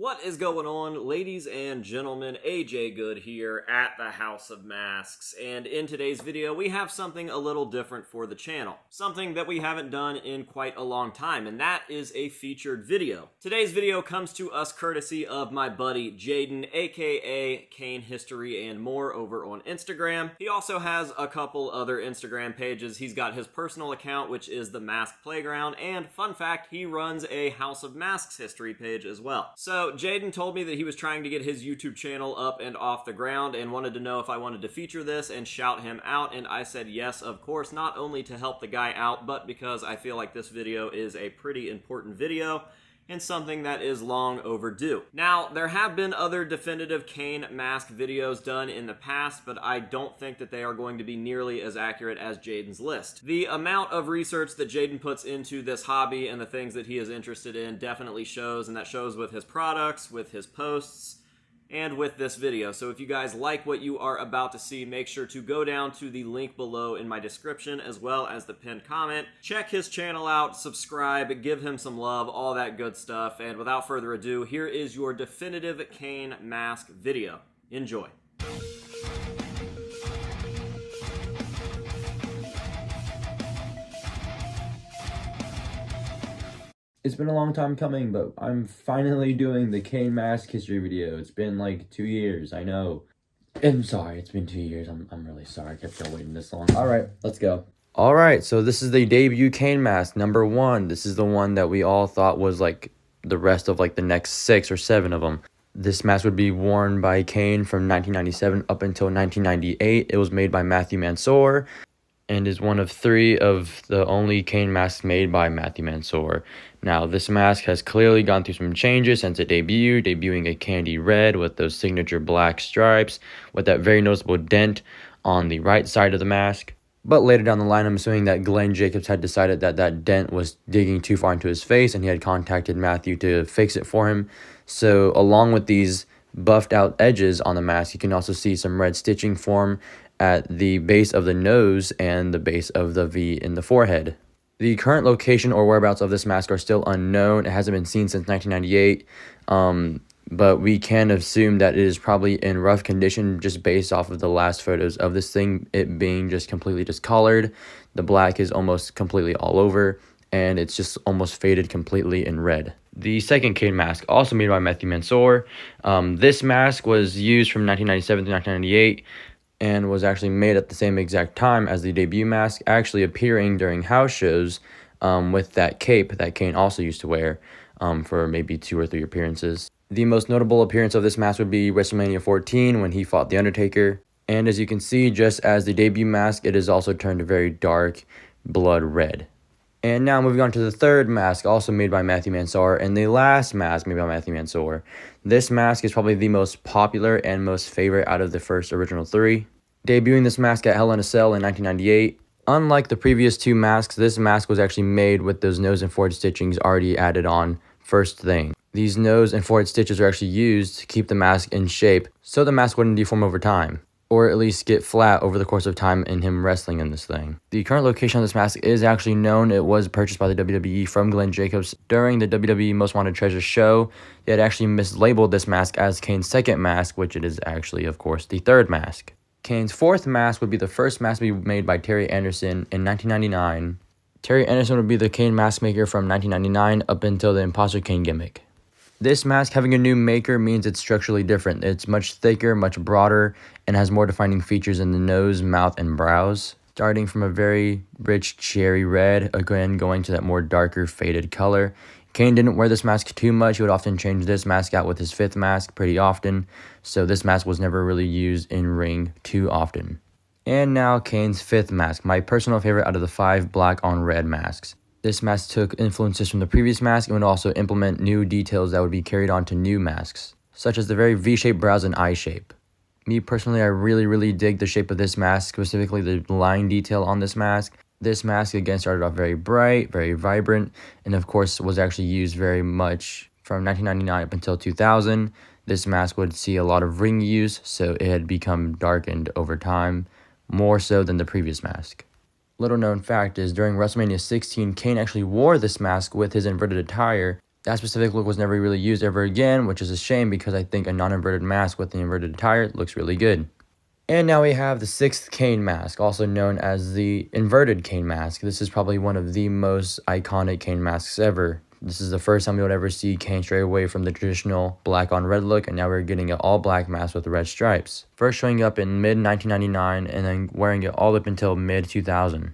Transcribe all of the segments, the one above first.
What is going on, ladies and gentlemen? AJ Good here at the House of Masks, and in today's video we have something a little different for the channel. Something that we haven't done in quite a long time, and that is a featured video. Today's video comes to us courtesy of my buddy Jaden, aka Kane History and More over on Instagram. He also has a couple other Instagram pages. He's got his personal account, which is the Mask Playground, and fun fact, he runs a House of Masks history page as well. So Jaden told me that he was trying to get his YouTube channel up and off the ground and wanted to know if I wanted to feature this and shout him out, and I said yes, of course, not only to help the guy out, but because I feel like this video is a pretty important video and something that is long overdue. Now, there have been other definitive Kane mask videos done in the past, but I don't think that they are going to be nearly as accurate as Jaden's list. The amount of research that Jaden puts into this hobby and the things that he is interested in definitely shows, and that shows with his products, with his posts, and with this video. So if you guys like what you are about to see, make sure to go down to the link below in my description as well as the pinned comment. Check his channel out, subscribe, give him some love, all that good stuff. And without further ado, here is your definitive Kane mask video. Enjoy. It's been a long time coming, but I'm finally doing the Kane mask history video. It's been like 2 years, I know. I'm sorry, it's been 2 years. I'm really sorry I kept y'all waiting this long. Alright, let's go. Alright, so this is the debut Kane mask, number 1. This is the one that we all thought was like the rest of like the next 6 or 7 of them. This mask would be worn by Kane from 1997 up until 1998. It was made by Matthew Mansour and is one of 3 of the only Kane masks made by Matthew Mansour. Now, this mask has clearly gone through some changes since it debuted, debuting a candy red with those signature black stripes, with that very noticeable dent on the right side of the mask. But later down the line, I'm assuming that Glenn Jacobs had decided that that dent was digging too far into his face, and he had contacted Matthew to fix it for him. So, along with these buffed out edges on the mask, you can also see some red stitching form at the base of the nose and the base of the V in the forehead. The current location or whereabouts of this mask are still unknown. It hasn't been seen since 1998, but we can assume that it is probably in rough condition just based off of the last photos of this thing, it being just completely discolored. The black is almost completely all over, and it's just almost faded completely in red. The second Kane mask, also made by Matthew Mansour. This mask was used from 1997 to 1998, and was actually made at the same exact time as the debut mask, actually appearing during house shows with that cape that Kane also used to wear for maybe 2 or 3 appearances. The most notable appearance of this mask would be WrestleMania 14 when he fought The Undertaker. And as you can see, just as the debut mask, it is also turned very dark blood red. And now moving on to the third mask, also made by Matthew Mansour, and the last mask made by Matthew Mansour. This mask is probably the most popular and most favorite out of the first original 3. Debuting this mask at Hell in a Cell in 1998. Unlike the previous 2 masks, this mask was actually made with those nose and forehead stitchings already added on first thing. These nose and forehead stitches are actually used to keep the mask in shape so the mask wouldn't deform over time, or at least get flat over the course of time in him wrestling in this thing. The current location of this mask is actually known. It was purchased by the WWE from Glenn Jacobs during the WWE Most Wanted Treasures show. They had actually mislabeled this mask as Kane's second mask, which it is actually, of course, the third mask. Kane's fourth mask would be the first mask to be made by Terry Anderson in 1999. Terry Anderson would be the Kane mask maker from 1999 up until the Imposter Kane gimmick. This mask having a new maker means it's structurally different. It's much thicker, much broader, and has more defining features in the nose, mouth, and brows. Starting from a very rich cherry red, again going to that more darker faded color. Kane didn't wear this mask too much. He would often change this mask out with his 5th mask pretty often, so this mask was never really used in ring too often. And now Kane's 5th mask, my personal favorite out of the 5 black on red masks. This mask took influences from the previous mask and would also implement new details that would be carried on to new masks, such as the very V-shaped brows and eye shape. Me personally, I really dig the shape of this mask, specifically the line detail on this mask. This mask again started off very bright, very vibrant, and of course was actually used very much from 1999 up until 2000. This mask would see a lot of ring use, so it had become darkened over time, more so than the previous mask. Little known fact is during WrestleMania 16, Kane actually wore this mask with his inverted attire That specific look was never really used ever again, which is a shame because I think a non-inverted mask with the inverted attire looks really good. And now we have the 6th Kane mask, also known as the inverted Kane mask. This is probably one of the most iconic Kane masks ever. This is the first time we would ever see Kane stray away from the traditional black on red look, and now we're getting an all black mask with red stripes. First showing up in mid 1999 and then wearing it all up until mid 2000.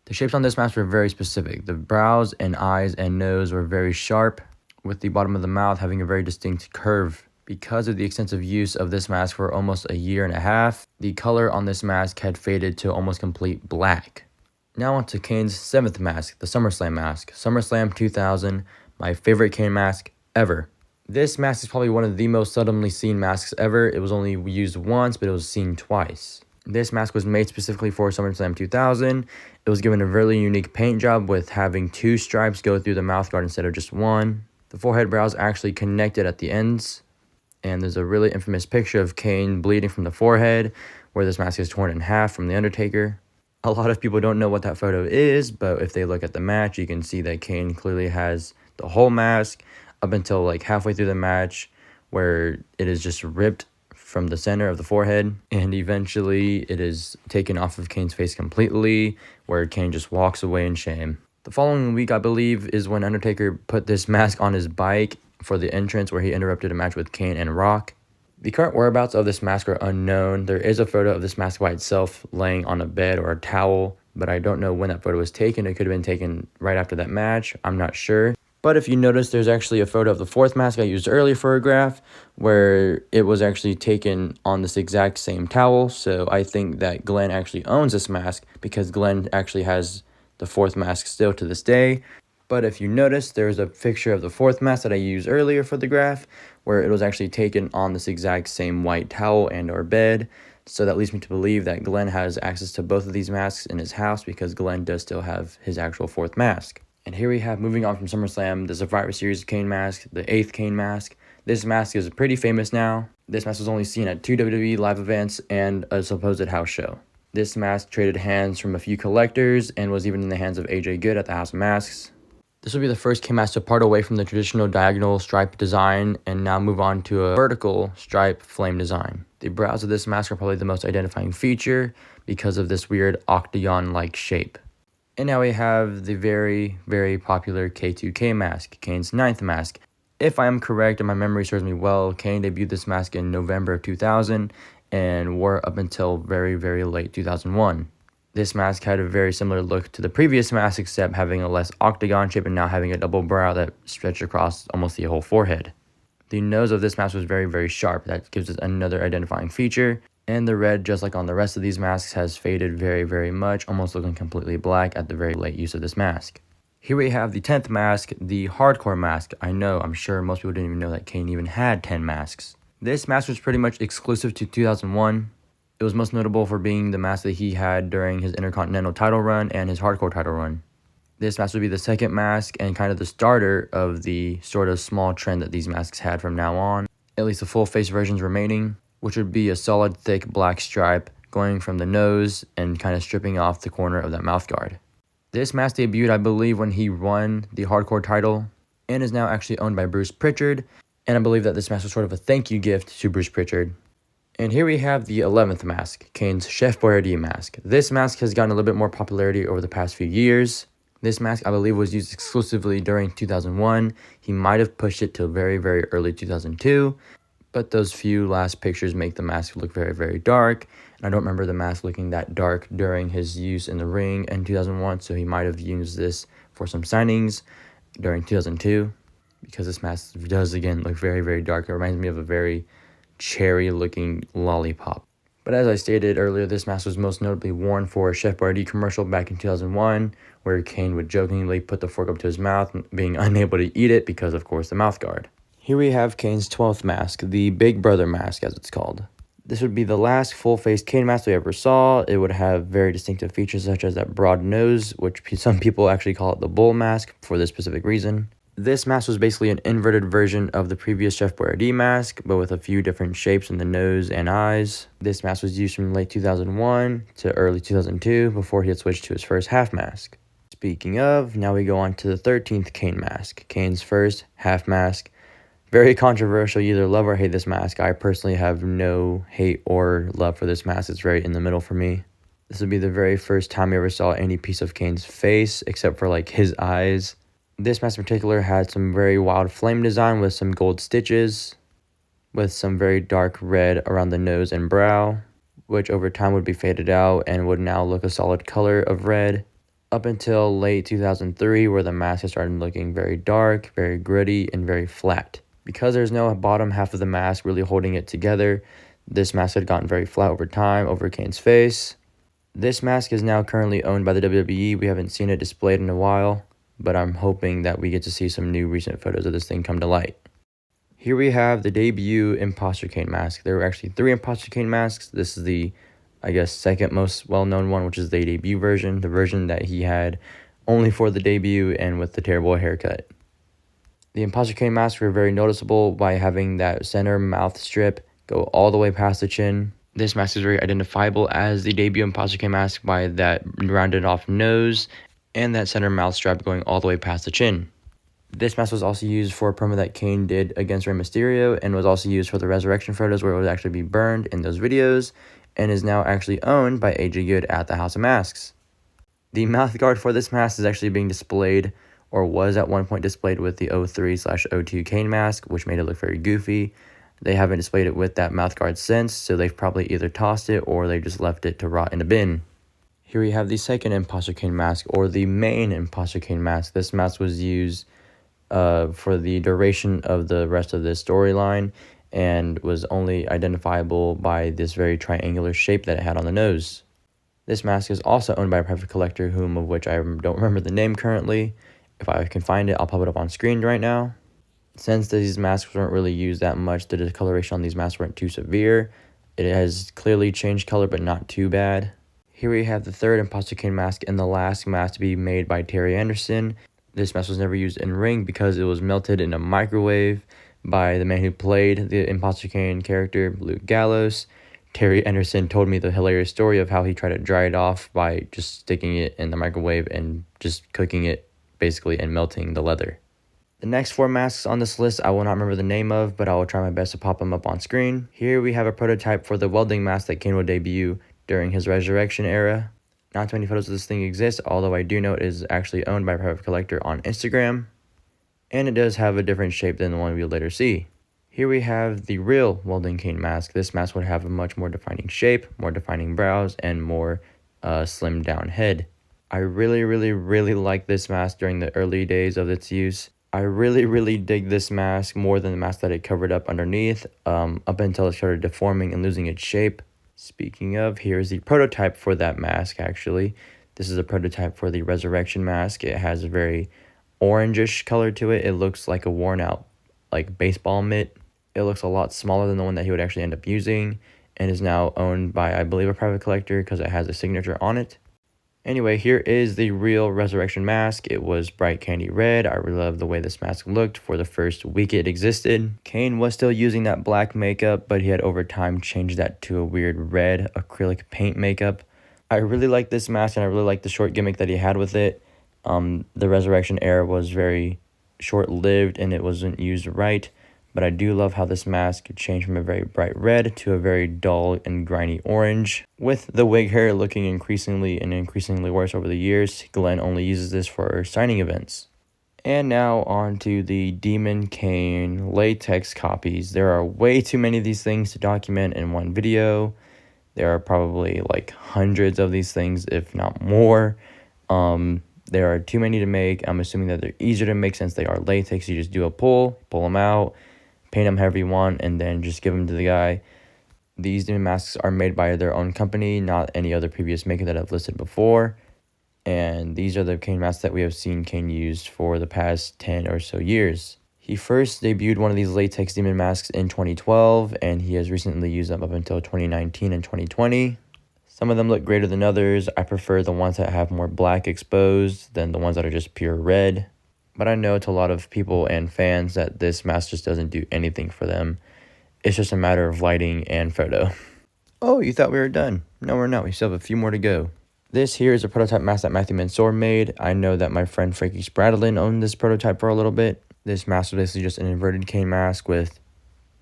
The shapes on this mask were very specific. The brows and eyes and nose were very sharp, with the bottom of the mouth having a very distinct curve. Because of the extensive use of this mask for almost a year and a half, the color on this mask had faded to almost complete black. Now on to Kane's 7th mask, the SummerSlam mask. SummerSlam 2000, my favorite Kane mask ever. This mask is probably one of the most seldomly seen masks ever. It was only used once, but it was seen twice. This mask was made specifically for SummerSlam 2000. It was given a really unique paint job with having 2 stripes go through the mouthguard instead of just 1. The forehead brows actually connected at the ends. And there's a really infamous picture of Kane bleeding from the forehead, where this mask is torn in half from The Undertaker. A lot of people don't know what that photo is, but if they look at the match, you can see that Kane clearly has the whole mask up until like halfway through the match, where it is just ripped from the center of the forehead, and eventually it is taken off of Kane's face completely, where Kane just walks away in shame. The following week, I believe, is when Undertaker put this mask on his bike for the entrance, where he interrupted a match with Kane and Rock. The current whereabouts of this mask are unknown. There is a photo of this mask by itself laying on a bed or a towel, but I don't know when that photo was taken. It could have been taken right after that match. I'm not sure. But if you notice, there's actually a photo of the 4th mask I used earlier for a graph, where it was actually taken on this exact same towel. So I think that Glenn actually owns this mask, because Glenn actually has the 4th mask still to this day. But if you notice, there's a picture of the 4th mask that I used earlier for the graph, where it was actually taken on this exact same white towel and or bed. So that leads me to believe that Glenn has access to both of these masks in his house, because Glenn does still have his actual 4th mask. And here we have, moving on from SummerSlam, the Survivor Series Kane mask, the 8th Kane mask. This mask is pretty famous now. This mask was only seen at 2 WWE live events and a supposed house show. This mask traded hands from a few collectors and was even in the hands of AJ Good at the House of Masks. This will be the first Kane mask to part away from the traditional diagonal stripe design and now move on to a vertical stripe flame design. The brows of this mask are probably the most identifying feature because of this weird octagon-like shape. And now we have the very, very popular K2K mask, Kane's 9th mask. If I am correct and my memory serves me well, Kane debuted this mask in November of 2000 and wore it up until very, very late 2001. This mask had a very similar look to the previous mask, except having a less octagon shape and now having a double brow that stretched across almost the whole forehead. The nose of this mask was very, very sharp. That gives it another identifying feature. And the red, just like on the rest of these masks, has faded very, very much, almost looking completely black at the very late use of this mask. Here we have the 10th mask, the hardcore mask. I'm sure most people didn't even know that Kane even had 10 masks. This mask was pretty much exclusive to 2001. It was most notable for being the mask that he had during his Intercontinental title run and his Hardcore title run. This mask would be the second mask and kind of the starter of the sort of small trend that these masks had from now on. At least the full face versions remaining, which would be a solid thick black stripe going from the nose and kind of stripping off the corner of that mouthguard. This mask debuted, I believe, when he won the Hardcore title and is now actually owned by Bruce Pritchard. And I believe that this mask was sort of a thank you gift to Bruce Pritchard. And here we have the 11th mask, Kane's Chef Boyardee mask. This mask has gotten a little bit more popularity over the past few years. This mask, I believe, was used exclusively during 2001. He might have pushed it to very, very early 2002. But those few last pictures make the mask look very, very dark. And I don't remember the mask looking that dark during his use in the ring in 2001. So he might have used this for some signings during 2002. Because this mask does, again, look very, very dark. It reminds me of a very cherry-looking lollipop. But as I stated earlier, this mask was most notably worn for a Chef Boyardee commercial back in 2001, where Kane would jokingly put the fork up to his mouth, being unable to eat it because, of course, the mouth guard. Here we have Kane's 12th mask, the Big Brother mask, as it's called. This would be the last full-face Kane mask we ever saw. It would have very distinctive features such as that broad nose, which some people actually call it the bull mask for this specific reason. This mask was basically an inverted version of the previous Chef Boyardee mask, but with a few different shapes in the nose and eyes. This mask was used from late 2001 to early 2002 before he had switched to his first half mask. Speaking of, now we go on to the 13th Kane mask. Kane's first half mask. Very controversial. You either love or hate this mask. I personally have no hate or love for this mask. It's very in the middle for me. This would be the very first time I ever saw any piece of Kane's face, except for like his eyes. This mask in particular had some very wild flame design with some gold stitches, with some very dark red around the nose and brow, which over time would be faded out and would now look a solid color of red. Up until late 2003, where the mask has started looking very dark, very gritty, and very flat. Because there's no bottom half of the mask really holding it together, this mask had gotten very flat over time over Kane's face. This mask is now currently owned by the WWE. We haven't seen it displayed in a while, but I'm hoping that we get to see some new recent photos of this thing come to light. Here we have the debut Imposter Kane mask. There were actually 3 Imposter Kane masks. This is the, I guess, second most well-known one, which is the debut version, the version that he had only for the debut and with the terrible haircut. The Imposter Kane masks were very noticeable by having that center mouth strip go all the way past the chin. This mask is very identifiable as the debut Imposter Kane mask by that rounded off nose and that center mouth strap going all the way past the chin. This mask was also used for a promo that Kane did against Rey Mysterio and was also used for the resurrection photos where it would actually be burned in those videos and is now actually owned by AJ Good at the House of Masks. The mouth guard for this mask is actually being displayed, or was at one point displayed with the 03/02 Kane mask, which made it look very goofy. They haven't displayed it with that mouth guard since, so they've probably either tossed it or they just left it to rot in a bin. Here we have the second Imposter Kane mask, or the main Imposter Kane mask. This mask was used for the duration of the rest of this storyline and was only identifiable by this very triangular shape that it had on the nose. This mask is also owned by a private collector, of which I don't remember the name currently. If I can find it, I'll pop it up on screen right now. Since these masks weren't really used that much, the discoloration on these masks weren't too severe. It has clearly changed color, but not too bad. Here we have the third Imposter Kane mask and the last mask to be made by Terry Anderson. This mask was never used in ring because it was melted in a microwave by the man who played the Imposter Kane character, Luke Gallows. Terry Anderson told me the hilarious story of how he tried to dry it off by just sticking it in the microwave and just cooking it basically and melting the leather. The next 4 masks on this list I will not remember the name of, but I will try my best to pop them up on screen. Here we have a prototype for the welding mask that Kane will debut during his resurrection era. Not too many photos of this thing exist, although I do know it is actually owned by a private collector on Instagram. And it does have a different shape than the one we'll later see. Here we have the real welding Kane mask. This mask would have a much more defining shape, more defining brows, and more slimmed down head. I really like this mask during the early days of its use. I really dig this mask more than the mask that it covered up underneath, up until it started deforming and losing its shape. Speaking of, here's the prototype for that mask, actually. This is a prototype for the resurrection mask. It has a very orangish color to it. It looks like a worn out like baseball mitt. It looks a lot smaller than the one that he would actually end up using and is now owned by, I believe, a private collector because it has a signature on it. Anyway, here is the real resurrection mask. It was bright candy red. I really love the way this mask looked for the first week it existed. Kane was still using that black makeup, but he had over time changed that to a weird red acrylic paint makeup. I really like this mask and I really like the short gimmick that he had with it. The resurrection era was very short-lived and it wasn't used right, but I do love how this mask changed from a very bright red to a very dull and grimy orange. With the wig hair looking increasingly worse over the years, Glenn only uses this for signing events. And now on to the Demon Kane latex copies. There are way too many of these things to document in one video. There are probably like hundreds of these things, if not more. There are too many to make. I'm assuming that they're easier to make since they are latex. You just do a pull them out, paint them however you want, and then just give them to the guy. These demon masks are made by their own company, not any other previous maker that I've listed before. And these are the Kane masks that we have seen Kane use for the past 10 or so years. He first debuted one of these latex demon masks in 2012, and he has recently used them up until 2019 and 2020. Some of them look greater than others. I prefer the ones that have more black exposed than the ones that are just pure red. But I know to a lot of people and fans that this mask just doesn't do anything for them. It's just a matter of lighting and photo. Oh, you thought we were done. No, we're not. We still have a few more to go. This here is a prototype mask that Matthew Mansour made. I know that my friend Frankie Spradlin owned this prototype for a little bit. This mask was basically just an inverted cane mask with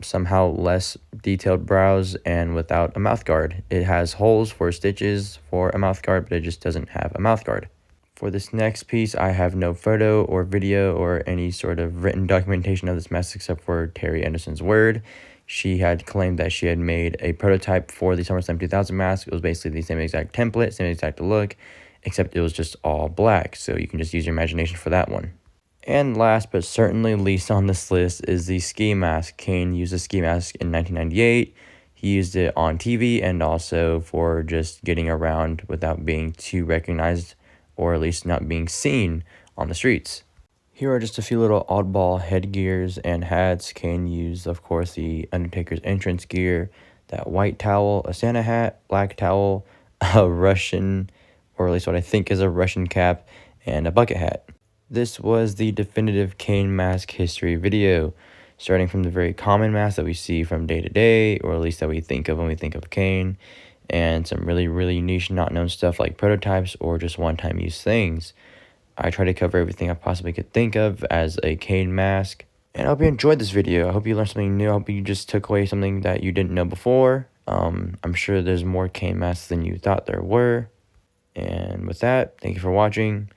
somehow less detailed brows and without a mouth guard. It has holes for stitches for a mouth guard, but it just doesn't have a mouth guard. For this next piece, I have no photo or video or any sort of written documentation of this mask except for Terry Anderson's word. She had claimed that she had made a prototype for the SummerSlam 2000 mask. It was basically the same exact template, same exact look, except it was just all black. So you can just use your imagination for that one. And last but certainly least on this list is the ski mask. Kane used a ski mask in 1998. He used it on TV and also for just getting around without being too recognized, or at least not being seen on the streets. Here are just a few little oddball headgears and hats. Kane used, of course, the Undertaker's entrance gear, that white towel, a Santa hat, black towel, a Russian, or at least what I think is a Russian cap, and a bucket hat. This was the definitive Kane mask history video, starting from the very common mask that we see from day to day, or at least that we think of when we think of Kane, and some really niche, not known stuff like prototypes or just one-time use things. I try to cover everything I possibly could think of as a Kane mask. And I hope you enjoyed this video. I hope you learned something new. I hope you just took away something that you didn't know before. I'm sure there's more Kane masks than you thought there were. And with that, thank you for watching.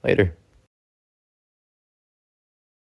Later.